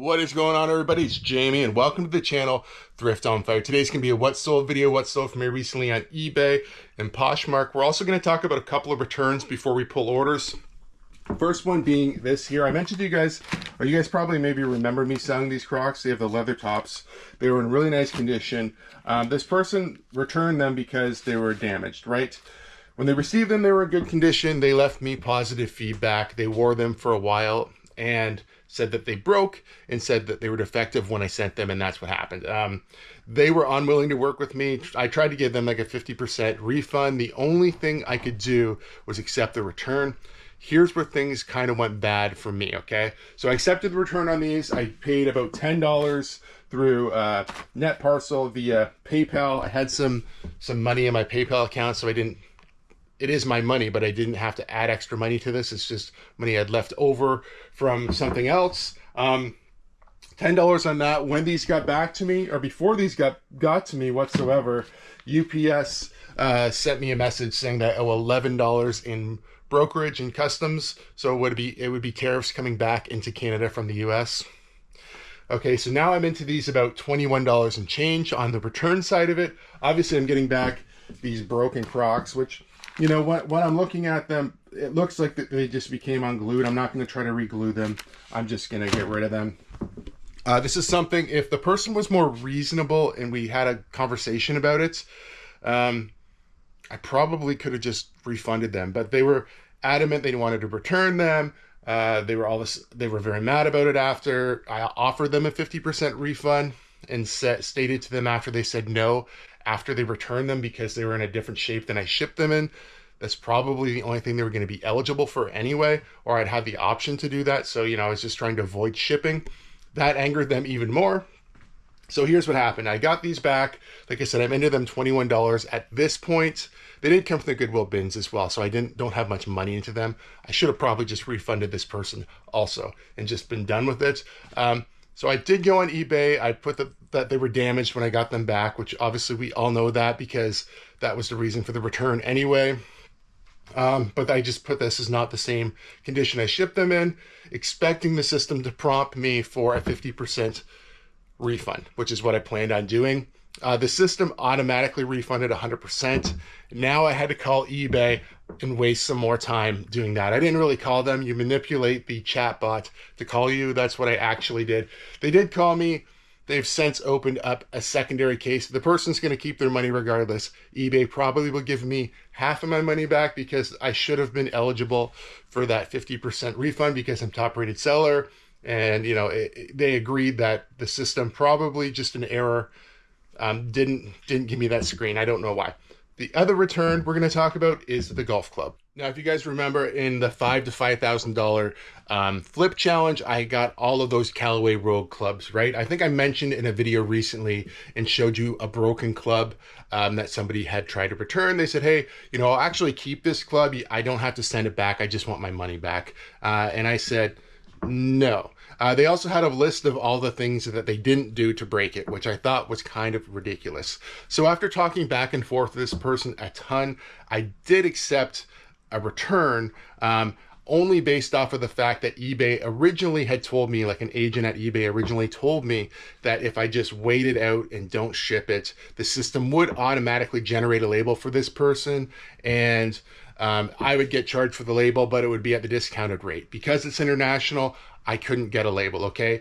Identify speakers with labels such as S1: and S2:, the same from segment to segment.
S1: What is going on, everybody? It's Jamie and welcome to the channel Thrift-Onfire. Today's going to be a what sold video, what sold for me recently on eBay and Poshmark. We're also going to talk about a couple of returns before we pull orders. First one being this here. I mentioned to you guys, or you guys probably maybe remember me selling these Crocs. They have the leather tops. They were in really nice condition. This person returned them because they were damaged, right? When they received them, they were in good condition. They left me positive feedback. They wore them for a while and said that they broke and said that they were defective when I sent them, and that's what happened. They were unwilling to work with me. I tried to give them like a 50% refund. The only thing I could do was accept the return. Here's where things kind of went bad for me, okay? So I accepted the return on these. I paid about $10 through net parcel via PayPal. I had some money in my PayPal account, so I didn't, it is my money, but I didn't have to add extra money to this. It's just money I'd left over from something else. $10 on that. When these got back to me, or before these got to me whatsoever, UPS sent me a message saying that I owe $11 in brokerage and customs. So it would be tariffs coming back into Canada from the US. Okay, so now I'm into these about $21 and change on the return side of it. Obviously, I'm getting back these broken Crocs, which, you know, when I'm looking at them, it looks like they just became unglued. I'm not going to try to re-glue them. I'm just going to get rid of them. This is something, if the person was more reasonable and we had a conversation about it, I probably could have just refunded them. But they were adamant they wanted to return them. They were very mad about it after. I offered them a 50% refund and stated to them after they said no, after they returned them, because they were in a different shape than I shipped them in. That's probably the only thing they were going to be eligible for anyway, or I'd have the option to do that. So, you know, I was just trying to avoid shipping. That angered them even more. So here's what happened. I got these back. Like I said, I'm into them $21 at this point. They did come from the Goodwill bins as well, so I don't have much money into them. I should have probably just refunded this person also and just been done with it. So I did go on eBay. I put that they were damaged when I got them back, which obviously we all know that because that was the reason for the return anyway. But I just put this as not the same condition I shipped them in, expecting the system to prompt me for a 50% refund, which is what I planned on doing. The system automatically refunded 100%. Now I had to call eBay and waste some more time doing that. I didn't really call them. You manipulate the chatbot to call you. That's what I actually did. They did call me. They've since opened up a secondary case. The person's going to keep their money regardless. eBay probably will give me half of my money back because I should have been eligible for that 50% refund because I'm top rated seller. And, you know, they agreed that the system, probably just an error, didn't give me that screen. I don't know why. The other return we're going to talk about is the golf club. Now, if you guys remember in the $5,000 to $5,000 flip challenge, I got all of those Callaway Rogue clubs, right? I think I mentioned in a video recently and showed you a broken club that somebody had tried to return. They said, hey, you know, I'll actually keep this club. I don't have to send it back. I just want my money back. And I said, no. They also had a list of all the things that they didn't do to break it, which I thought was kind of ridiculous. So after talking back and forth with this person a ton, I did accept a return, only based off of the fact that eBay originally had told me, like an agent at eBay originally told me, that if I just waited out and don't ship it, the system would automatically generate a label for this person, and I would get charged for the label, but it would be at the discounted rate. Because it's international, I couldn't get a label, okay?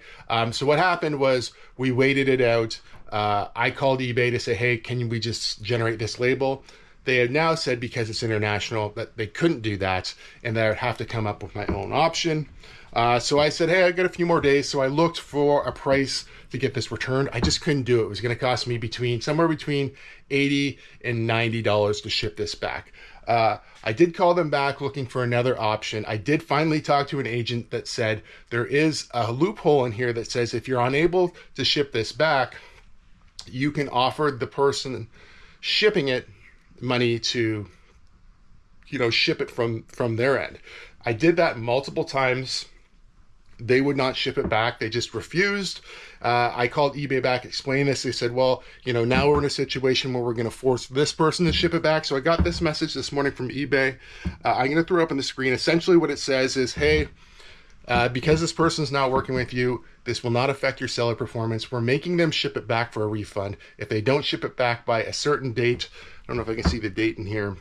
S1: So what happened was we waited it out. I called eBay to say, hey, can we just generate this label? They have now said, because it's international, that they couldn't do that and that I would have to come up with my own option. So I said, hey, I got a few more days. So I looked for a price to get this returned. I just couldn't do it. It was going to cost me somewhere between $80 and $90 to ship this back. I did call them back looking for another option. I did finally talk to an agent that said there is a loophole in here that says if you're unable to ship this back, you can offer the person shipping it money to, you know, ship it from their end. I did that multiple times. They would not ship it back. They just refused. I called eBay back, explained this. They said, well, you know, now we're in a situation where we're going to force this person to ship it back. So I got this message this morning from eBay. I'm going to throw up on the screen. Essentially what it says is, hey, Because this person's not working with you, this will not affect your seller performance. We're making them ship it back for a refund. If they don't ship it back by a certain date, I don't know if I can see the date in here,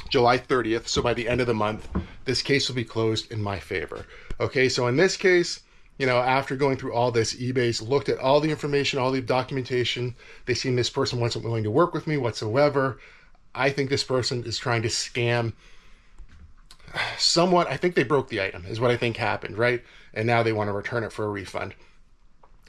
S1: July 30th, so by the end of the month, this case will be closed in my favor. Okay, so in this case, you know, after going through all this, eBay's looked at all the information, all the documentation. They seen this person wasn't willing to work with me whatsoever. I think this person is trying to scam somewhat. I think they broke the item is what I think happened, right? And now they want to return it for a refund.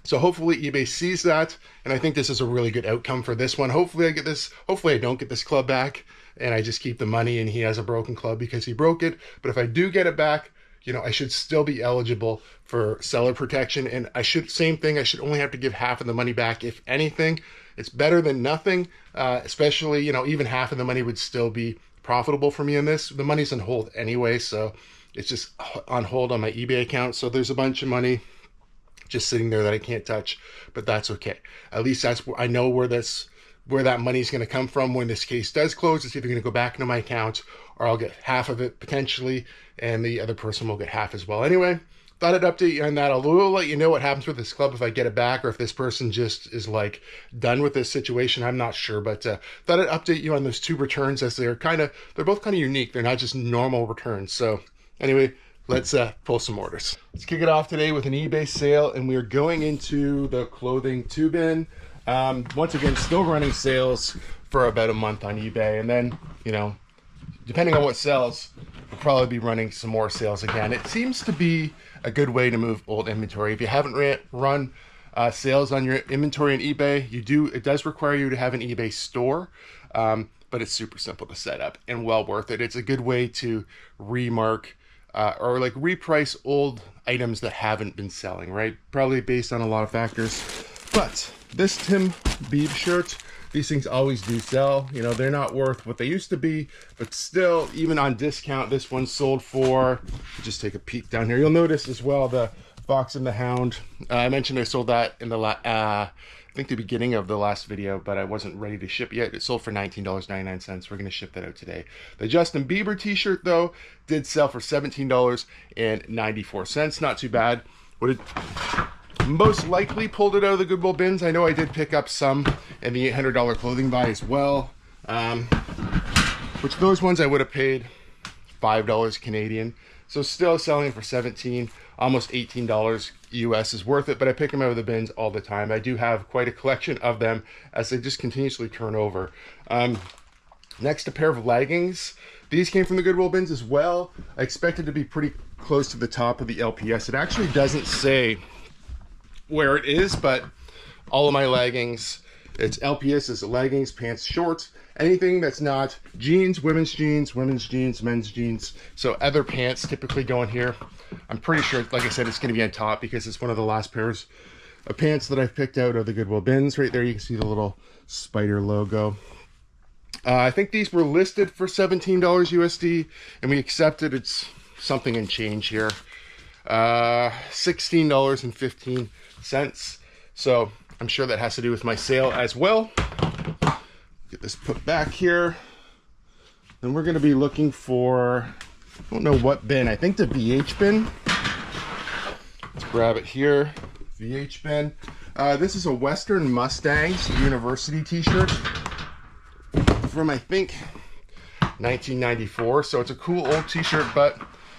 S1: So hopefully eBay sees that, and I think this is a really good outcome for this one. Hopefully I get this, hopefully I don't get this club back and I just keep the money and he has a broken club because he broke it. But if I do get it back, you know, I should still be eligible for seller protection, and I should, same thing, I should only have to give half of the money back if anything. It's better than nothing, especially, you know, even half of the money would still be profitable for me in this. The money's on hold anyway, so it's just on hold on my eBay account. So there's a bunch of money just sitting there that I can't touch, but that's okay. At least that's where I know where that money's going to come from when this case does close. It's either going to go back into my account or I'll get half of it potentially, and the other person will get half as well. Anyway, thought I'd update you on that. I will let you know what happens with this club if I get it back, or if this person just is like done with this situation. I'm not sure, but thought I'd update you on those two returns, as they're both kind of unique. They're not just normal returns. So anyway, let's pull some orders. Let's kick it off today with an eBay sale, and we are going into the clothing 2-bin. Once again, still running sales for about a month on eBay, and then, you know, depending on what sells, we'll probably be running some more sales again. It seems to be a good way to move old inventory. If you haven't run sales on your inventory on eBay, it does require you to have an eBay store, but it's super simple to set up and well worth it. It's a good way to remark or like reprice old items that haven't been selling, right? Probably based on a lot of factors. But this Tim Beebe shirt, these things always do sell. You know, they're not worth what they used to be, but still, even on discount, this one sold for, just take a peek down here. You'll notice as well the Fox and the Hound. I mentioned I sold that in the I think the beginning of the last video, but I wasn't ready to ship yet. It sold for $19.99. We're going to ship that out today. The Justin Bieber t-shirt, though, did sell for $17.94. Not too bad. Would it most likely pulled it out of the Goodwill bins? I know I did pick up some in the $800 clothing buy as well, which those ones I would have paid $5 Canadian. So still selling for $17, almost $18 US is worth it, but I pick them out of the bins all the time. I do have quite a collection of them as they just continuously turn over. Next, a pair of leggings. These came from the Goodwill bins as well. I expected to be pretty close to the top of the LPS. It actually doesn't say where it is, but all of my leggings, it's LPS, is leggings, pants, shorts, anything that's not jeans, men's jeans. So other pants typically go in here. I'm pretty sure, like I said, it's going to be on top because it's one of the last pairs of pants that I've picked out of the Goodwill bins. Right there, you can see the little spider logo. I think these were listed for $17 USD, and we accepted. It's something and change here. $16.15. So I'm sure that has to do with my sale as well. Get this put back here. Then we're going to be looking for, I don't know what bin. I think the VH bin. Let's grab it here. VH bin. This is a Western Mustangs University t-shirt from, I think, 1994. So it's a cool old t-shirt, but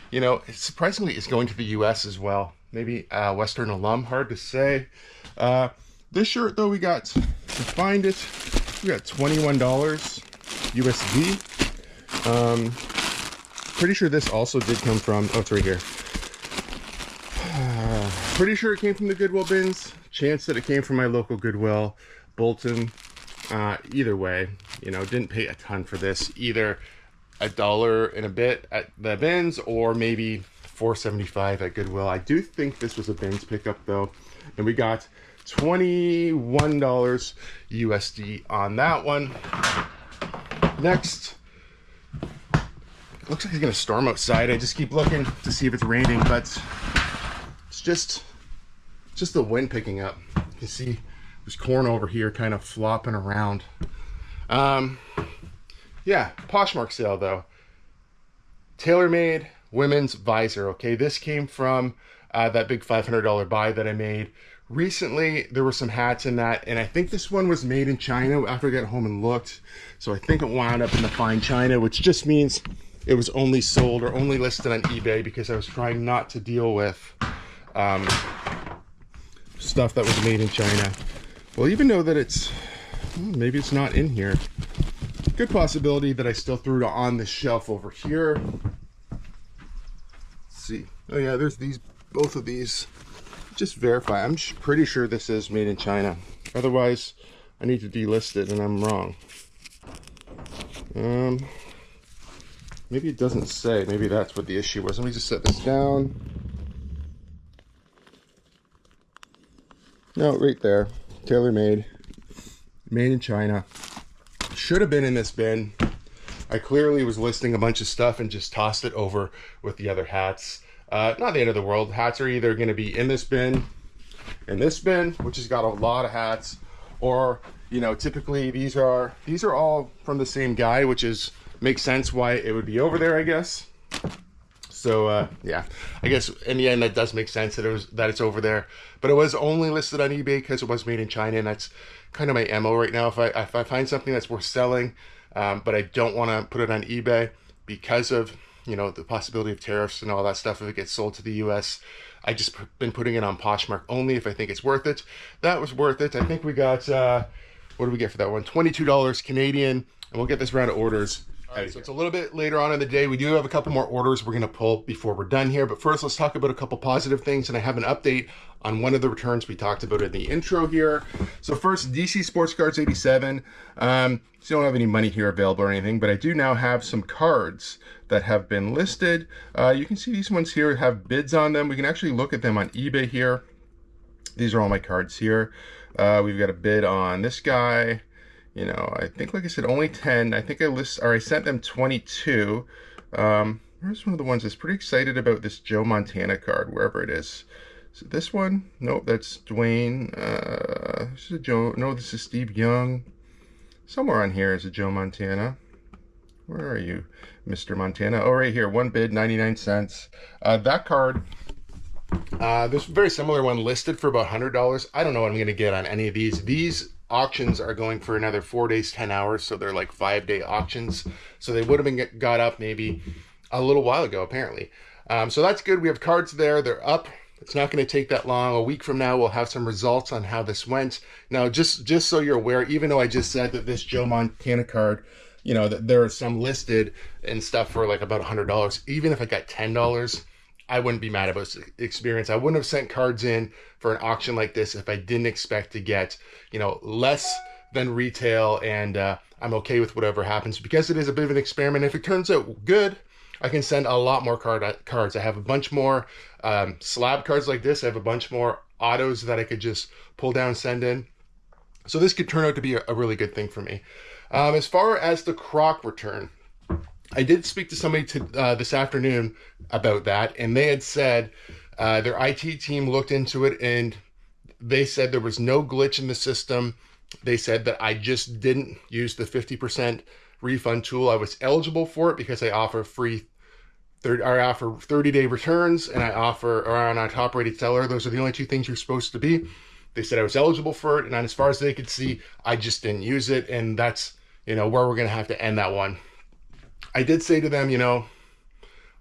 S1: you know, surprisingly, it's going to the US as well. Maybe Western alum, hard to say. This shirt, though, we got, to find it, we got $21 USD. Pretty sure this also did come from, oh, it's right here. Pretty sure it came from the Goodwill bins. Chance that it came from my local Goodwill, Bolton. Either way, you know, didn't pay a ton for this. Either $1 and a bit at the bins, or maybe $4.75 at Goodwill. I do think this was a bins pickup though, and we got $21 USD on that one. Next, it looks like it's gonna storm outside. I just keep looking to see if it's raining, but it's just the wind picking up. You can see there's corn over here kind of flopping around. Yeah, Poshmark sale though. TaylorMade women's visor. Okay, this came from that big $500 buy that I made recently. There were some hats in that, and I think this one was made in China after I got home and looked. So I think it wound up in the fine China, which just means it was only sold or only listed on eBay, because I was trying not to deal with stuff that was made in China. Well, even though that it's, maybe it's not in here. Good possibility that I still threw it on this shelf over here. Let's see. Oh yeah, there's these, both of these. Just verify. I'm pretty sure this is made in China. Otherwise, I need to delist it and I'm wrong. Maybe it doesn't say. Maybe that's what the issue was. Let me just set this down. No, right there. Tailor-made. Made in China. Should have been in this bin. I clearly was listing a bunch of stuff and just tossed it over with the other hats. Not the end of the world. Hats are either going to be in this bin, which has got a lot of hats, or, you know, typically these are all from the same guy, which is makes sense why it would be over there, I guess. So yeah, I guess in the end that does make sense that it's over there. But it was only listed on eBay because it was made in China, and that's kind of my MO right now. If I find something that's worth selling, but I don't want to put it on eBay because of, you know, the possibility of tariffs and all that stuff if it gets sold to the US, I just been putting it on Poshmark only if I think it's worth it. That was worth it. I think we got, what did we get for that one? $22 Canadian, and we'll get this round of orders. Right, so it's a little bit later on in the day. We do have a couple more orders we're going to pull before we're done here. But first, let's talk about a couple positive things. And I have an update on one of the returns we talked about in the intro here. So first, DC Sports Cards 87. So don't have any money here available or anything, but I do now have some cards that have been listed. You can see these ones here have bids on them. We can actually look at them on eBay here. These are all my cards here. We've got a bid on this guy. You know, I think, like I said, only 10. I think I sent them 22. Here's one of the ones that's pretty excited about this Joe Montana card, wherever it is. So this one, nope, that's Dwayne. This is a Joe, no, this is Steve Young. Somewhere on here is a Joe Montana. Where are you, Mr. Montana? Oh, right here, one bid, 99 cents. That card, there's a very similar one listed for about $100. I don't know what I'm gonna get on any of these. These auctions are going for another 4 days, 10 hours, so they're like 5-day auctions. So they would have been got up maybe a little while ago, apparently. So that's good. We have cards there. They're up. It's not going to take that long. A week from now, we'll have some results on how this went. Now, just so you're aware, even though I just said that this Joe Montana card, you know, that there are some listed and stuff for like about $100, even if I got $10, I wouldn't be mad about this experience. I wouldn't have sent cards in for an auction like this if I didn't expect to get, you know, less than retail, and I'm okay with whatever happens because it is a bit of an experiment. If it turns out good, I can send a lot more cards. I have a bunch more slab cards like this. I have a bunch more autos that I could just pull down, send in. So this could turn out to be a really good thing for me. As far as the Croc return, I did speak to somebody this afternoon about that, and they had said their IT team looked into it, and they said there was no glitch in the system. They said that I just didn't use the 50% refund tool. I was eligible for it because I offer 30-day returns, and I offer, or on a top-rated seller, those are the only two things you're supposed to be. They said I was eligible for it, and as far as they could see, I just didn't use it, and that's, you know, where we're going to have to end that one. I did say to them, you know,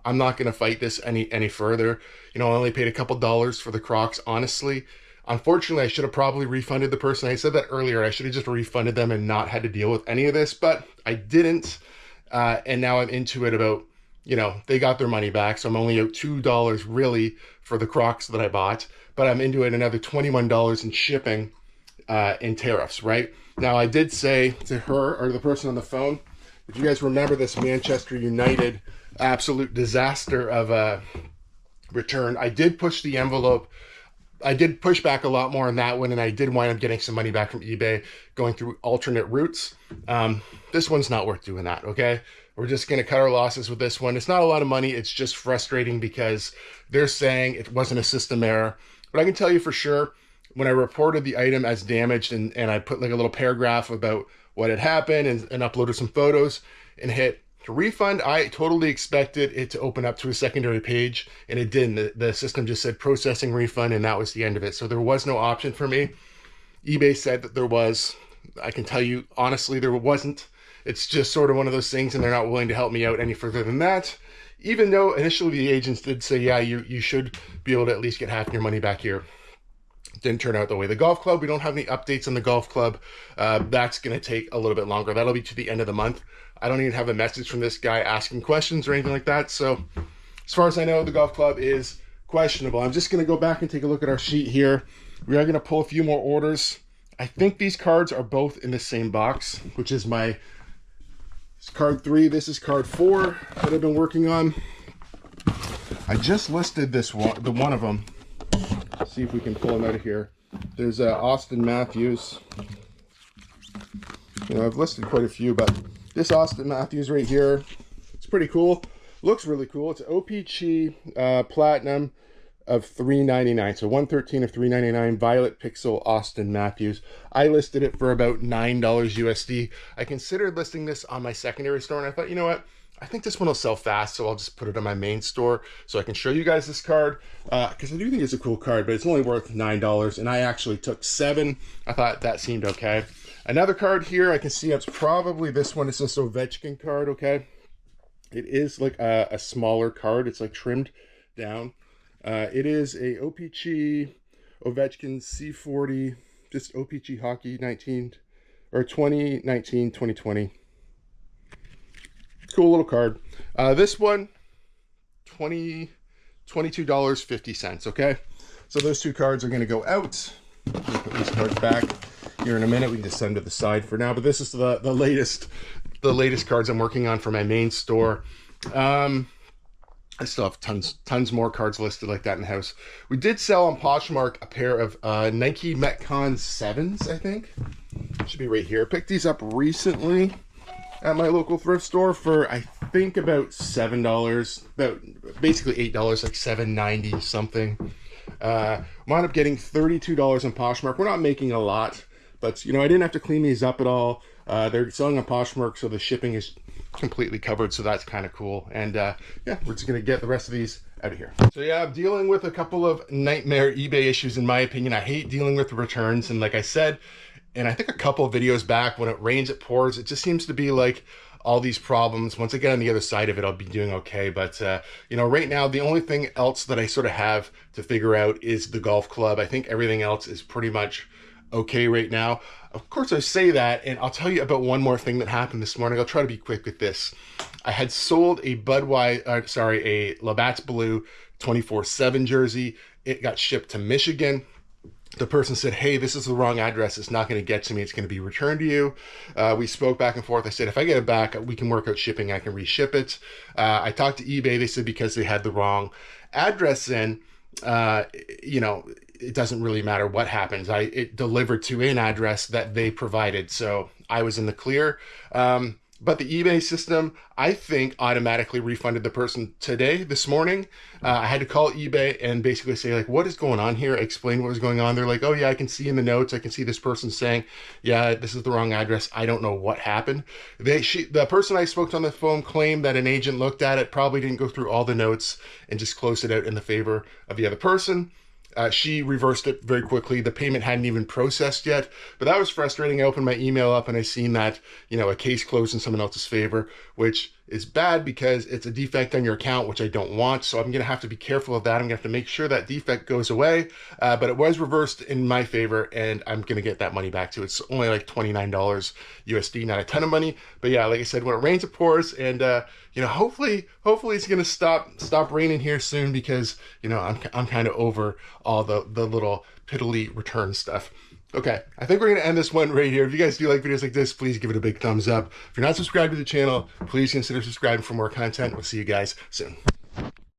S1: I'm not going to fight this any further. You know, I only paid a couple dollars for the Crocs, honestly. Unfortunately, I should have probably refunded the person. I said that earlier. I should have just refunded them and not had to deal with any of this, but I didn't. And now I'm into it about, you know, they got their money back. So I'm only out $2 really for the Crocs that I bought, but I'm into it another $21 in shipping and tariffs, right? Now, I did say to her, or the person on the phone, if you guys remember this Manchester United absolute disaster of a return, I did push the envelope. I did push back a lot more on that one, and I did wind up getting some money back from eBay going through alternate routes. This one's not worth doing that, okay? We're just going to cut our losses with this one. It's not a lot of money. It's just frustrating because they're saying it wasn't a system error. But I can tell you for sure, when I reported the item as damaged and I put like a little paragraph about what had happened and uploaded some photos and hit To refund, I totally expected it to open up to a secondary page, and it didn't. The system just said processing refund, and that was the end of it. So there was no option for me. eBay said that there was. I can tell you, honestly, there wasn't. It's just sort of one of those things, and they're not willing to help me out any further than that. Even though initially the agents did say, yeah, you should be able to at least get half your money back here. Didn't turn out the way. The golf club, we don't have any updates on the golf club. That's going to take a little bit longer. That'll be to the end of the month. I don't even have a message from this guy asking questions or anything like that. So as far as I know, the golf club is questionable. I'm just going to go back and take a look at our sheet here. We are going to pull a few more orders. I think these cards are both in the same box, which is my card 3. This is card 4 that I've been working on. I just listed this one, the one of them. Let's see if we can pull him out of here. There's Austin Matthews. You know, I've listed quite a few, but this Austin Matthews right here, it's pretty cool. Looks really cool. It's OPC Platinum of $3.99. So 113 of $3.99. Violet Pixel Austin Matthews. I listed it for about $9 USD. I considered listing this on my secondary store, and I thought, you know what? I think this one will sell fast, so I'll just put it on my main store so I can show you guys this card, because I do think it's a cool card, but it's only worth $9, and I actually took 7. I thought that seemed okay. Another card here, I can see it's probably this one. It's this Ovechkin card, okay? It is like a smaller card. It's like trimmed down. It is a OPC Ovechkin C40, just OPC Hockey 2019-2020. Cool little card. This one, $22.50, okay? So those 2 cards are going to go out. We'll put these cards back here in a minute. We can just send them to the side for now, but this is the latest cards I'm working on for my main store. I still have tons more cards listed like that in the house. We did sell on Poshmark a pair of Nike Metcon 7s, I think. Should be right here. Picked these up recently at my local thrift store for, I think, about $7, about basically $8, like $7.90 something. Wound up getting $32 on Poshmark. We're not making a lot, but you know, I didn't have to clean these up at all. They're selling on Poshmark, so the shipping is completely covered, so that's kind of cool. And yeah, we're just gonna get the rest of these out of here. So yeah, I'm dealing with a couple of nightmare eBay issues in my opinion. I hate dealing with the returns, and like I said, and I think a couple of videos back, when it rains, it pours. It just seems to be like all these problems. Once I get on the other side of it, I'll be doing okay. But, you know, right now, the only thing else that I sort of have to figure out is the golf club. I think everything else is pretty much okay right now. Of course, I say that, and I'll tell you about one more thing that happened this morning. I'll try to be quick with this. I had sold a a Labatt's Blue 24/7 jersey. It got shipped to Michigan. The person said, hey, this is the wrong address. It's not going to get to me. It's going to be returned to you. We spoke back and forth. I said, if I get it back, we can work out shipping. I can reship it. I talked to eBay. They said because they had the wrong address in, you know, it doesn't really matter what happens. It delivered to an address that they provided. So I was in the clear. But the eBay system, I think, automatically refunded the person this morning. I had to call eBay and basically say, like, what is going on here? I explained what was going on. They're like, oh, yeah, I can see in the notes. I can see this person saying, yeah, this is the wrong address. I don't know what happened. The person I spoke to on the phone claimed that an agent looked at it, probably didn't go through all the notes, and just closed it out in the favor of the other person. She reversed it very quickly. The payment hadn't even processed yet, but that was frustrating. I opened my email up and I seen that, you know, a case closed in someone else's favor, which is bad because it's a defect on your account, which I don't want. So I'm going to have to be careful of that. I'm going to have to make sure that defect goes away. But it was reversed in my favor, and I'm going to get that money back too. It's only like $29 USD, not a ton of money. But yeah, like I said, when it rains, it pours. And, you know, hopefully it's going to stop raining here soon, because, you know, I'm kind of over all the little piddly return stuff. Okay, I think we're going to end this one right here. If you guys do like videos like this, please give it a big thumbs up. If you're not subscribed to the channel, please consider subscribing for more content. We'll see you guys soon.